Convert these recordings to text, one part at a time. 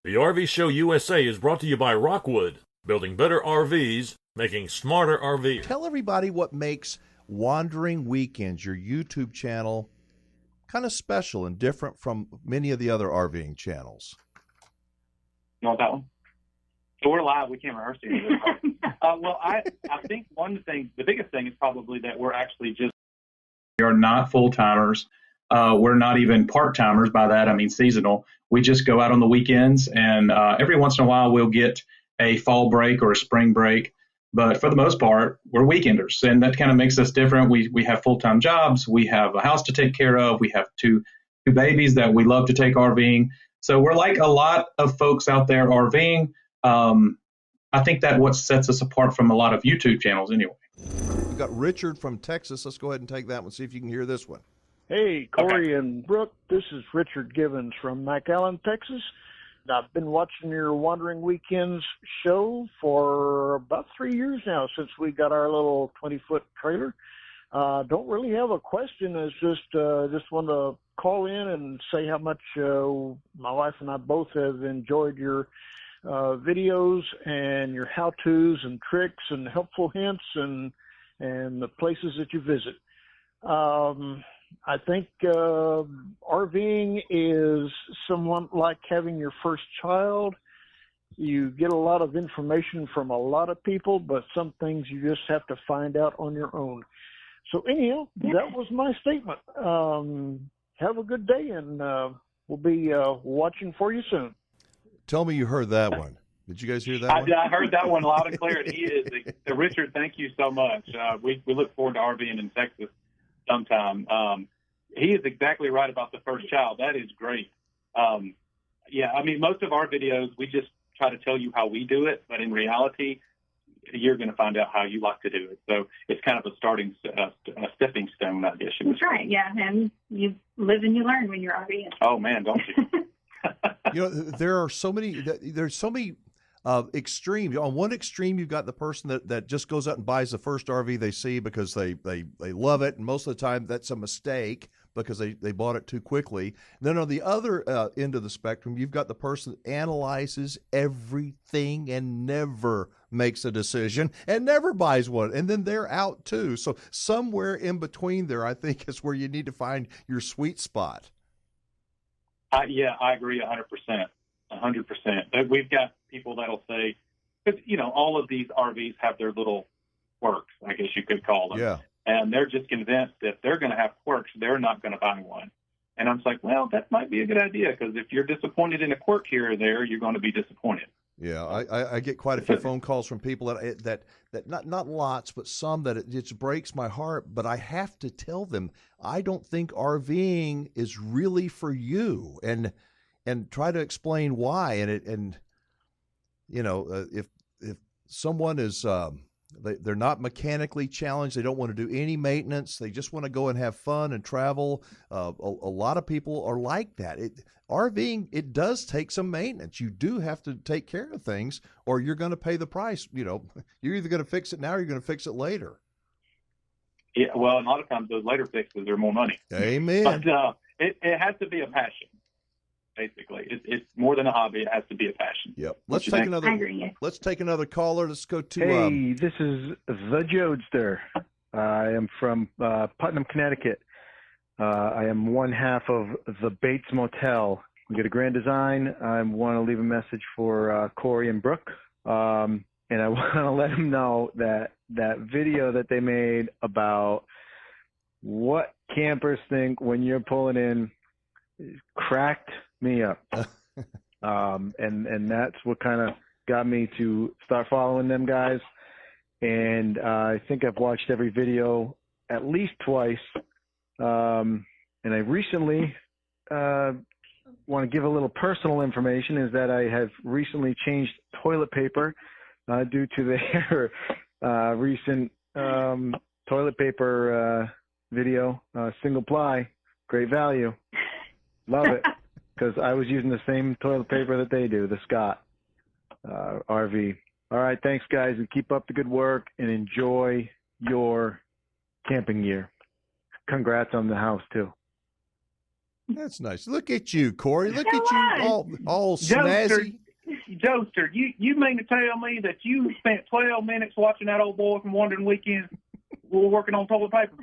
The RV Show USA is brought to you by Rockwood, building better RVs, making smarter RVs. Tell everybody what makes Wandering Weekends, your YouTube channel, kind of special and different from many of the other RVing channels. You want that one? So we're live. We can't rehearse it. Well, I think the biggest thing is probably that we're actually just. We are not full-timers. We're not even part-timers. By that, I mean seasonal. We just go out on the weekends, and every once in a while we'll get a fall break or a spring break. But for the most part, we're weekenders, and that kind of makes us different. We have full-time jobs. We have a house to take care of. We have two babies that we love to take RVing. So we're like a lot of folks out there RVing. I think that what sets us apart from a lot of YouTube channels anyway. We've got Richard from Texas. Let's go ahead and take that one, see if you can hear this one. Hey, Cory and Brooke, this is Richard Givens from McAllen, Texas. I've been watching your Wandering Weekends show for about 3 years now since we got our little 20-foot trailer. Don't really have a question. It's just want to call in and say how much my wife and I both have enjoyed your videos and your how-tos and tricks and helpful hints and the places that you visit. I think RVing is somewhat like having your first child. You get a lot of information from a lot of people, but some things you just have to find out on your own. So anyhow, that was my statement. Have a good day, and we'll be watching for you soon. Tell me you heard that one. Did you guys hear that one? I heard that one loud and clear. And he is. Richard, thank you so much. We look forward to RVing in Texas sometime. He is exactly right about the first child. That is great. Yeah, I mean, most of our videos, we just try to tell you how we do it, but in reality, you're going to find out how you like to do it. So it's kind of a stepping stone, I guess. That's right, yeah. And you live and you learn when you're RVing. Oh, man, don't you? You know, there's so many extremes. On one extreme, you've got the person that just goes out and buys the first RV they see because they love it, and most of the time that's a mistake because they bought it too quickly. And then on the other end of the spectrum, you've got the person that analyzes everything and never makes a decision and never buys one, and then they're out too. So somewhere in between there, I think, is where you need to find your sweet spot. Yeah, I agree 100%. 100%. We've got people that'll say, because, you know, all of these RVs have their little quirks, I guess you could call them. Yeah. And they're just convinced that they're going to have quirks, they're not going to buy one. And I'm just like, well, that might be a good idea, because if you're disappointed in a quirk here or there, you're going to be disappointed. Yeah, I get quite a few phone calls from people that not lots, but some that it just breaks my heart. But I have to tell them, I don't think RVing is really for you, and try to explain why. And you know, if someone is they're not mechanically challenged, they don't want to do any maintenance, they just want to go and have fun and travel. A lot of people are like that. RVing, it does take some maintenance. You do have to take care of things, or you're going to pay the price. You know, you're either going to fix it now or you're going to fix it later. Yeah, well, a lot of times those later fixes are more money. Amen. But it has to be a passion. Basically, it's more than a hobby. It has to be a passion. Yep. Let's take another caller. Let's go to. Hey, this is the Jodester. I am from Putnam, Connecticut. I am one half of the Bates Motel. We get a grand design. I want to leave a message for Cory and Brooke, and I want to let them know that video that they made about what campers think when you're pulling in cracked me up. And that's what kind of got me to start following them guys. And I think I've watched every video at least twice. And I recently want to give a little personal information, is that I have recently changed toilet paper due to their recent toilet paper video, single ply, great value. Love it, because I was using the same toilet paper that they do, the Scott RV. All right, thanks, guys, and keep up the good work, and enjoy your camping gear. Congrats on the house, too. That's nice. Look at you, Cory. Look So at you, all snazzy. Joester, you mean to tell me that you spent 12 minutes watching that old boy from Wandering Weekends working on toilet paper?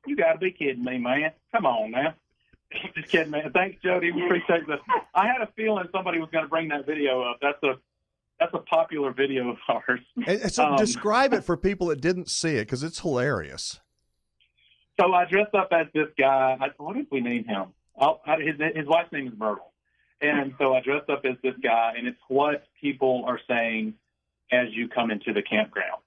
You got to be kidding me, man. Come on now. Just kidding, man. Thanks, Jody. We appreciate that. I had a feeling somebody was going to bring that video up. That's a popular video of ours. And so describe it for people that didn't see it, because it's hilarious. So I dressed up as this guy. What did we name him? His wife's name is Myrtle. And so I dressed up as this guy, and it's what people are saying as you come into the campground.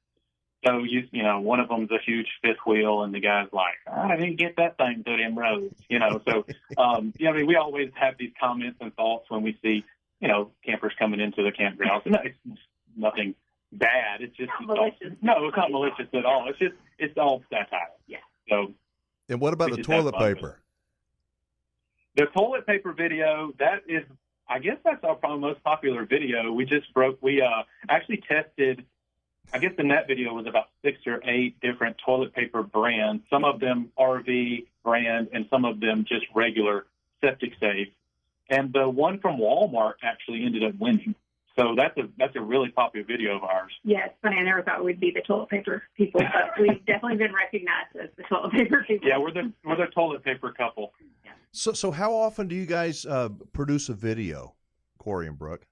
So, you know, one of them's a huge fifth wheel, and the guy's like, I didn't get that thing through them roads, you know. So, I mean, we always have these comments and thoughts when we see, you know, campers coming into the campground. So, no, it's nothing bad. It's just malicious. No, it's not malicious at all. It's all satire. Yeah. So. And what about the toilet paper? The toilet paper video, I guess that's our probably most popular video. We actually tested, I guess the net video was about 6 or 8 different toilet paper brands, some of them RV brand and some of them just regular septic safe. And the one from Walmart actually ended up winning. So that's a really popular video of ours. Yeah, it's funny. I never thought we'd be the toilet paper people, but we've definitely been recognized as the toilet paper people. Yeah, we're the toilet paper couple. Yeah. So how often do you guys produce a video, Cory and Brooke?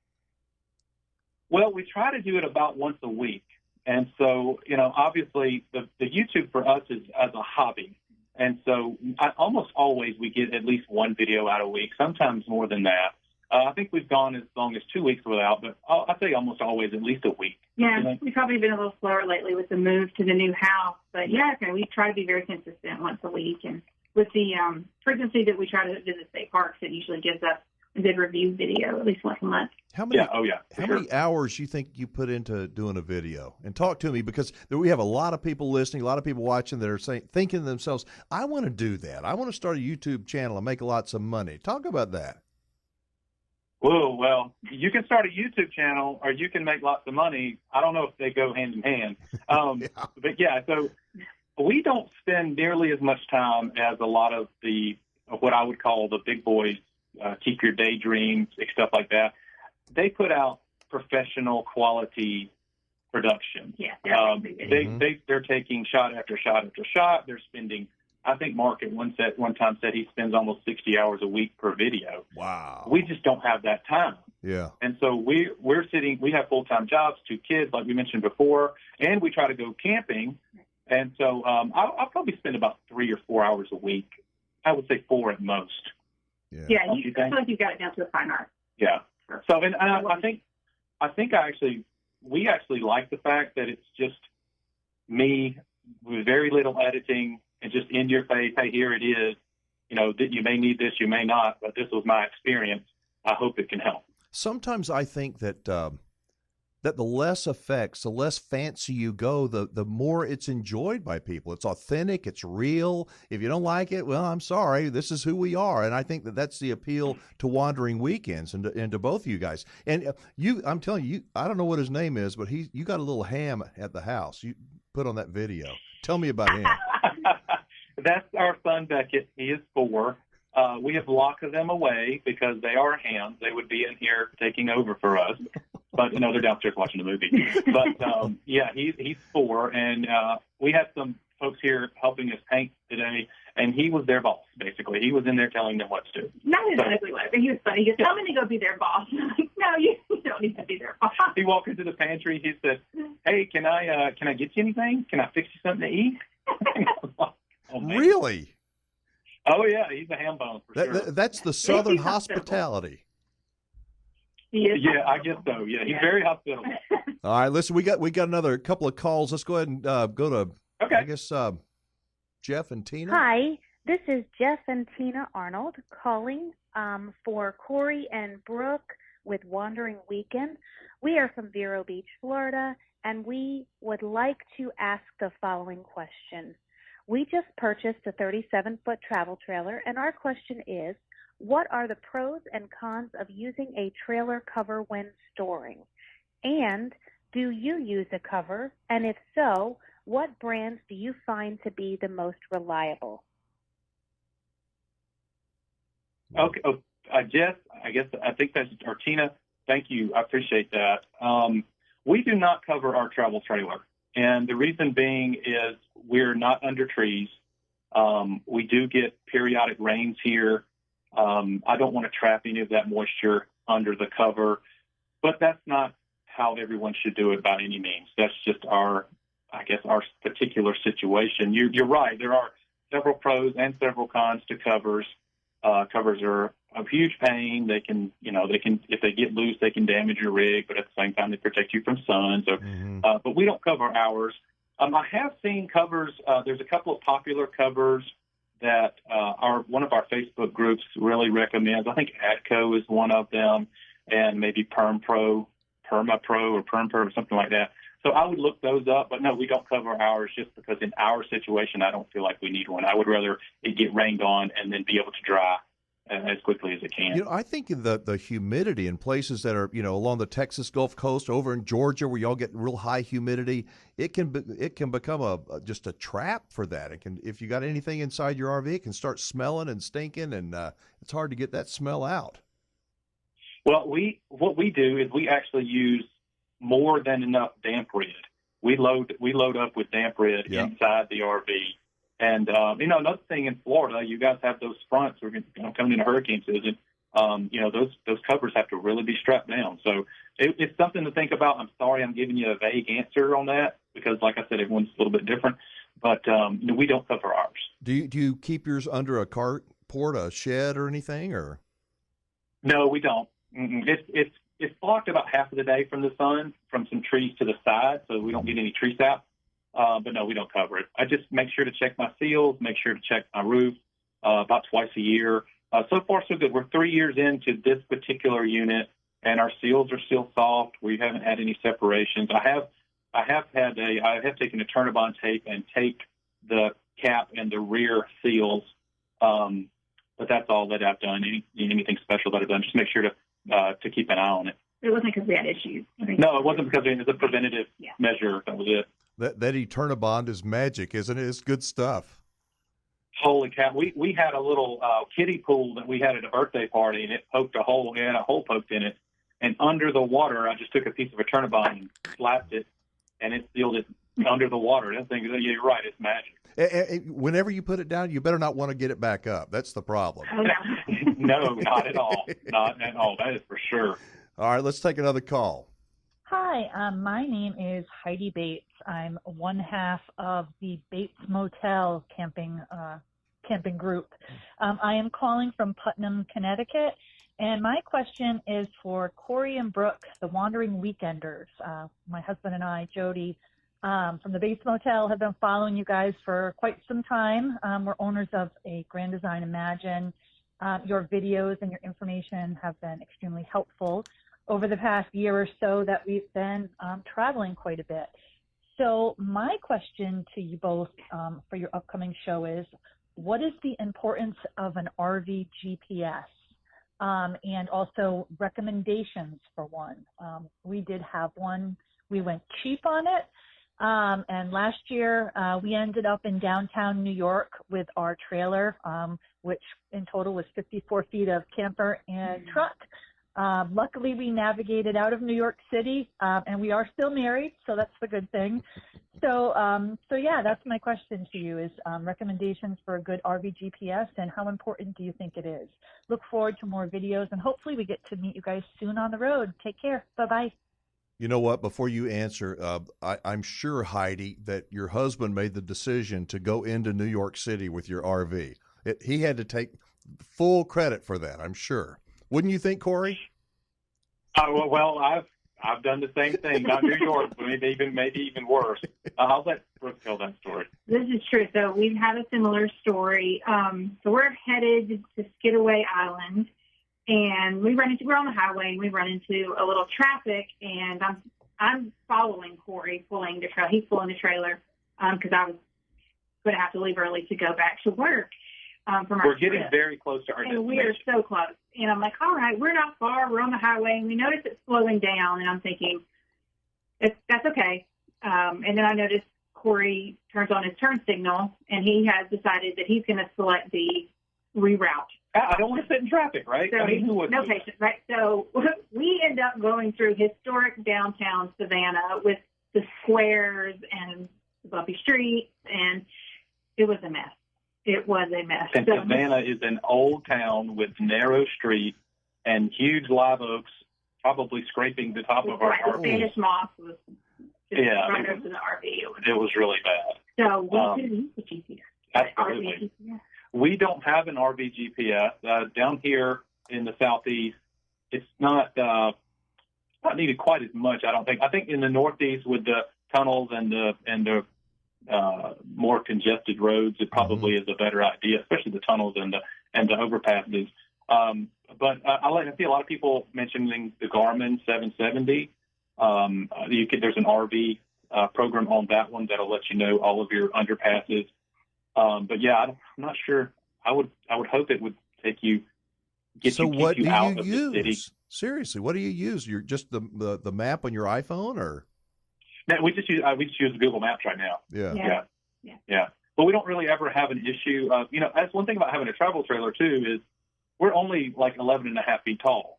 Well, we try to do it about once a week. And so, you know, obviously the YouTube for us is as a hobby. And so almost always we get at least one video out a week, sometimes more than that. I think we've gone as long as 2 weeks without, but I'd say almost always at least a week. Yeah, we've probably been a little slower lately with the move to the new house. But, yeah, we try to be very consistent once a week. And with the frequency that we try to visit state parks, it usually gives us a good review video at least once a month. How many many hours you think you put into doing a video? And talk to me, because we have a lot of people listening, a lot of people watching that are thinking to themselves, I want to do that. I want to start a YouTube channel and make lots of money. Talk about that. Whoa, well, you can start a YouTube channel or you can make lots of money. I don't know if they go hand in hand. But, yeah, so we don't spend nearly as much time as a lot of what I would call the big boys, keep your daydreams, stuff like that. They put out professional quality production. Yeah, they're taking shot after shot after shot. They're spending, I think Mark at one time said he spends almost 60 hours a week per video. Wow. We just don't have that time. Yeah. And so we have full-time jobs, 2 kids, like we mentioned before, and we try to go camping. And so I'll probably spend about 3 or 4 hours a week. I would say 4 at most. Yeah, I feel like you've got it down to a fine art. Yeah. So, and I think we actually like the fact that it's just me with very little editing and just in your face. Hey, here it is. You know, you may need this, you may not, but this was my experience. I hope it can help. Sometimes I think that that the less effects, the less fancy you go, the more it's enjoyed by people. It's authentic, it's real. If you don't like it, well, I'm sorry. This is who we are, and I think that that's the appeal to Wandering Weekends and to both of you guys. And I'm telling you, I don't know what his name is, but you got a little ham at the house. You put on that video. Tell me about him. That's our son Beckett. He is 4. We have locked them away because they are hams. They would be in here taking over for us. But, you know, they're downstairs watching the movie. But, yeah, he's 4. And we had some folks here helping us paint today, and he was their boss, basically. He was in there telling them what to do. Not exactly what, but he was funny. He goes, tell me to go be their boss. I'm like, no, you don't need to be their boss. He walked into the pantry. He said, hey, can I get you anything? Can I fix you something to eat? Oh, really? Oh, yeah, he's a ham bone for sure. That's the Southern hospitality. Yeah, I guess so. Yeah, he's very hospitable. All right, listen, we got another couple of calls. Let's go ahead and go to, I guess, Jeff and Tina. Hi, this is Jeff and Tina Arnold calling for Cory and Brooke with Wandering Weekend. We are from Vero Beach, Florida, and we would like to ask the following question. We just purchased a 37-foot travel trailer, and our question is, what are the pros and cons of using a trailer cover when storing? And do you use a cover? And if so, what brands do you find to be the most reliable? Okay. Jess, I think that's, or Tina, thank you. I appreciate that. We do not cover our travel trailer. And the reason being is we're not under trees. We do get periodic rains here. I don't want to trap any of that moisture under the cover, but that's not how everyone should do it by any means. That's just our particular situation. You're right. There are several pros and several cons to covers. Covers are a huge pain. They can, if they get loose, they can damage your rig, but at the same time, they protect you from sun. So, but we don't cover ours. I have seen covers. There's a couple of popular covers that one of our Facebook groups really recommends. I think ADCO is one of them, and maybe PermaPro or PermPro or something like that. So I would look those up, but no, we don't cover ours just because in our situation, I don't feel like we need one. I would rather it get rained on and then be able to dry as quickly as it can. I think the humidity in places that are, along the Texas Gulf Coast, over in Georgia, where y'all get real high humidity, it can become just a trap for that. It can, if you got anything inside your RV, it can start smelling and stinking, and it's hard to get that smell out. Well, what we do is we actually use more than enough damp rid. We load up with damp rid inside the RV. And, another thing in Florida, you guys have those fronts. We're coming into hurricane season. Those covers have to really be strapped down. So it's something to think about. I'm sorry I'm giving you a vague answer on that because, like I said, everyone's a little bit different. But, we don't cover ours. Do you keep yours under a carport, a shed or anything? Or No, we don't. It's blocked about half of the day from the sun, from some trees to the side, so we don't get any tree sap. But no, we don't cover it. I just make sure to check my seals, make sure to check my roof about twice a year. So far, so good. We're 3 years into this particular unit, and our seals are still soft. We haven't had any separations. I have taken a Turnabond tape and taped the cap and the rear seals, but that's all that I've done. Anything special that I've done, just make sure to keep an eye on it. It wasn't because we had issues. No, it wasn't because it was a preventative measure. That was it. That Eternabond is magic, isn't it? It's good stuff. Holy cow. We had a little kiddie pool that we had at a birthday party, and it poked a hole. It had a hole poked in it. And under the water, I just took a piece of Eternabond and slapped it, and it sealed it under the water. That thing, you're right, it's magic. Whenever you put it down, you better not want to get it back up. That's the problem. Oh, no. No, not at all. Not at all. That is for sure. All right, let's take another call. Hi, my name is Heidi Bates. I'm one half of the Bates Motel camping group. I am calling from Putnam, Connecticut, and my question is for Cory and Brooke, the Wandering Weekenders. My husband and I, Jody, from the Bates Motel, have been following you guys for quite some time. We're owners of a Grand Design Imagine. Your videos and your information have been extremely helpful over the past year or so that we've been traveling quite a bit. So my question to you both for your upcoming show is, what is the importance of an RV GPS and also recommendations for one? We did have one. We went cheap on it. And last year we ended up in downtown New York with our trailer, which in total was 54 feet of camper and truck. Luckily, we navigated out of New York City, and we are still married, so that's the good thing. So yeah, that's my question to you is recommendations for a good RV GPS, and how important do you think it is? Look forward to more videos, and hopefully we get to meet you guys soon on the road. Take care. Bye-bye. You know what? Before you answer, I'm sure, Heidi, that your husband made the decision to go into New York City with your RV. He had to take full credit for that, I'm sure. Wouldn't you think, Cory? Well, I've done the same thing. Not New York, but maybe even worse. I'll let Brooke tell that story. This is true. So we've had a similar story. So we're headed to Skidaway Island, and we're on the highway, and we run into a little traffic, and I'm following Cory pulling the trailer. He's pulling the trailer because I was going to have to leave early to go back to work. We're getting very close to our destination. And we are so close. And I'm like, all right, we're not far. We're on the highway. And we notice it's slowing down. And I'm thinking, that's okay. And then I noticed Cory turns on his turn signal, and he has decided that he's going to select the reroute. I don't want to sit in traffic, right? So, I mean, who would? No patience, right? So we end up going through historic downtown Savannah with the squares and the bumpy streets, and it was a mess. It was a mess. And Savannah is an old town with narrow streets and huge live oaks, probably scraping the top of our RV. Spanish moss was just right over the RV. It was really bad. So we could use the GPS. Absolutely. RV. We don't have an RV GPS down here in the southeast. It's not needed quite as much, I don't think. I think in the northeast with the tunnels and the more congested roads, it probably is a better idea, especially the tunnels and the overpasses. But I see a lot of people mentioning the Garmin 770. There's an RV program on that one that'll let you know all of your underpasses. But yeah, I'm not sure. I would hope it would get you out of the city. Seriously, what do you use? You're just the map on your iPhone, or? No, we just use Google Maps right now. Yeah. But we don't really ever have an issue. That's one thing about having a travel trailer too is we're only like 11 and a half feet tall.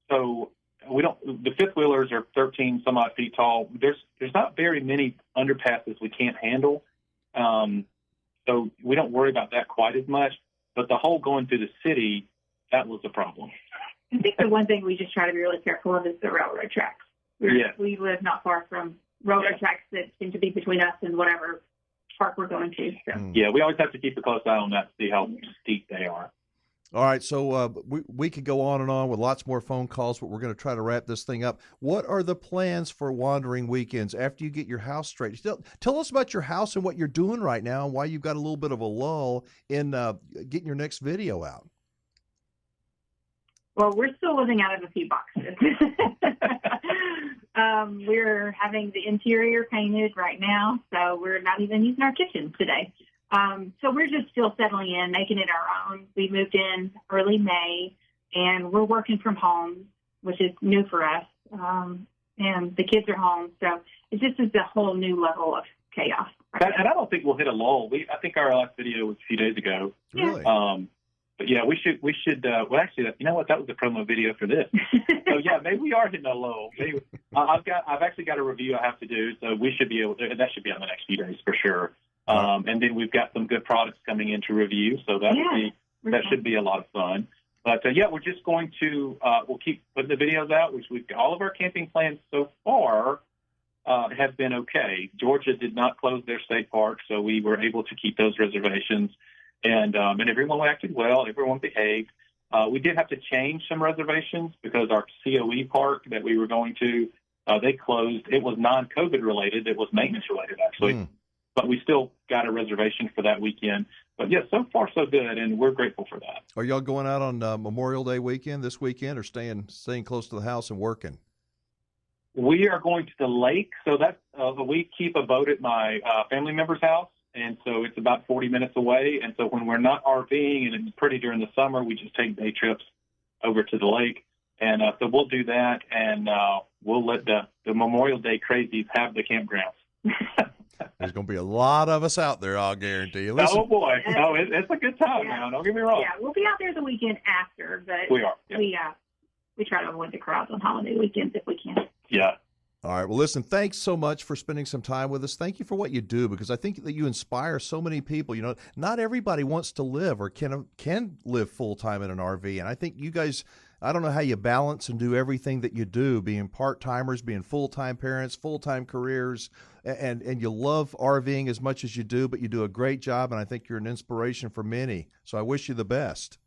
So the fifth wheelers are 13 some odd feet tall. There's not very many underpasses we can't handle. So we don't worry about that quite as much. But the whole going through the city, that was the problem. I think the one thing we just try to be really careful of is the railroad tracks. We live not far from railroad tracks that seem to be between us and whatever park we're going to. So. Yeah, we always have to keep a close eye on that to see how steep they are. All right, so we could go on and on with lots more phone calls, but we're going to try to wrap this thing up. What are the plans for Wandering Weekends after you get your house straight? Tell us about your house and what you're doing right now and why you've got a little bit of a lull in getting your next video out. Well, we're still living out of a few boxes. We're having the interior painted right now, so we're not even using our kitchen today. So we're just still settling in, making it our own. We moved in early May, and we're working from home, which is new for us. And the kids are home, so it just is a whole new level of chaos. Right, and I don't think we'll hit a lull. I think our last video was a few days ago. Really? But yeah, we should. Well, actually, you know what? That was the promo video for this. So yeah, maybe we are hitting a lull. Maybe, I've actually got a review I have to do, so we should be able to. That should be on the next few days for sure. And then we've got some good products coming into review, so that should be a lot of fun. But yeah, we're just going to we'll keep putting the videos out, which we've got. All of our camping plans so far have been okay. Georgia did not close their state park, so we were able to keep those reservations. And everyone acted well. Everyone behaved. We did have to change some reservations because our COE park that we were going to, they closed. It was non-COVID related. It was maintenance related, actually. But we still got a reservation for that weekend. But, yeah, so far so good, and we're grateful for that. Are y'all going out on Memorial Day weekend this weekend or staying close to the house and working? We are going to the lake. So that's we keep a boat at my family member's house. And so it's about 40 minutes away. And so when we're not RVing and it's pretty during the summer, we just take day trips over to the lake. And so we'll do that, and we'll let the Memorial Day crazies have the campgrounds. There's going to be a lot of us out there, I'll guarantee you. Listen. Oh, boy. No, it's a good time now. Don't get me wrong. Yeah, we'll be out there the weekend after. But we are. Yeah. We try to avoid the crowds on holiday weekends if we can. Yeah. All right. Well, listen, thanks so much for spending some time with us. Thank you for what you do, because I think that you inspire so many people. You know, not everybody wants to live or can live full-time in an RV. And I think you guys, I don't know how you balance and do everything that you do, being part-timers, being full-time parents, full-time careers, and you love RVing as much as you do, but you do a great job, and I think you're an inspiration for many. So I wish you the best.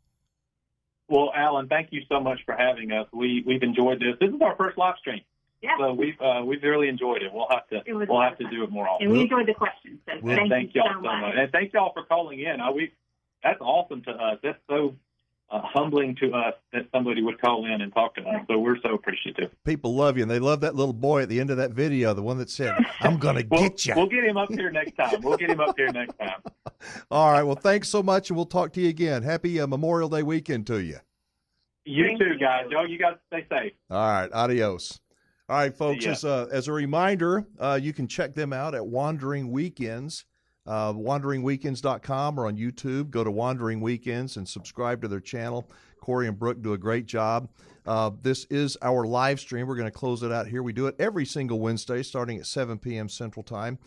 Well, Alan, thank you so much for having us. We've enjoyed this. This is our first live stream. Yeah. So we've really enjoyed it. We'll have to do it more often. And we enjoyed the questions. So thank you so much. And thank y'all for calling in. That's awesome to us. That's so humbling to us that somebody would call in and talk to us. So we're so appreciative. People love you, and they love that little boy at the end of that video, the one that said, "I'm going to get you." We'll get him up here next time. All right. Well, thanks so much, and we'll talk to you again. Happy Memorial Day weekend to you. You too, guys. Y'all, you guys stay safe. All right. Adios. All right, folks, as a reminder, you can check them out at Wandering Weekends. wanderingweekends.com or on YouTube. Go to Wandering Weekends and subscribe to their channel. Cory and Brooke do a great job. This is our live stream. We're going to close it out here. We do it every single Wednesday starting at 7 p.m. Central Time.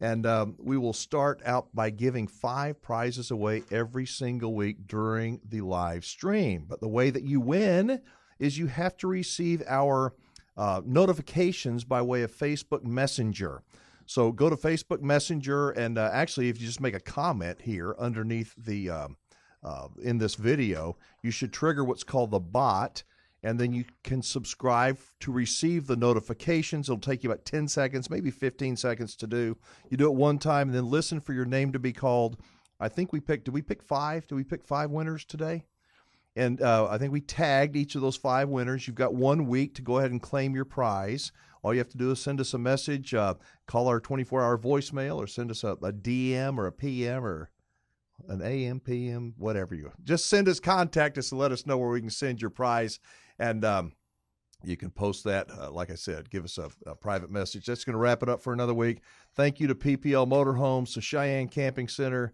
And we will start out by giving 5 prizes away every single week during the live stream. But the way that you win is you have to receive our notifications by way of Facebook Messenger. So go to Facebook Messenger, and actually, if you just make a comment here underneath the in this video, you should trigger what's called the bot, and then you can subscribe to receive the notifications. It'll take you about 10 seconds, maybe 15 seconds to do. You do it one time, and then listen for your name to be called. I think did we pick 5? Did we pick 5 winners today? And I think we tagged each of those 5 winners. You've got 1 week to go ahead and claim your prize. All you have to do is send us a message, call our 24-hour voicemail, or send us a DM or a PM or an AM, PM, whatever you. Just contact us and let us know where we can send your prize. And you can post that, like I said, give us a private message. That's going to wrap it up for another week. Thank you to PPL Motorhomes, to Cheyenne Camping Center,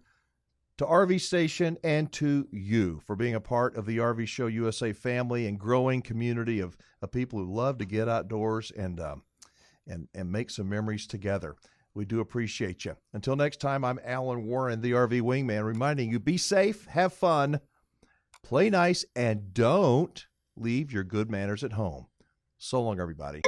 to RV Station, and to you for being a part of the RV Show USA family and growing community of people who love to get outdoors and make some memories together. We do appreciate you. Until next time, I'm Alan Warren, the RV Wingman, reminding you, be safe, have fun, play nice, and don't leave your good manners at home. So long, everybody.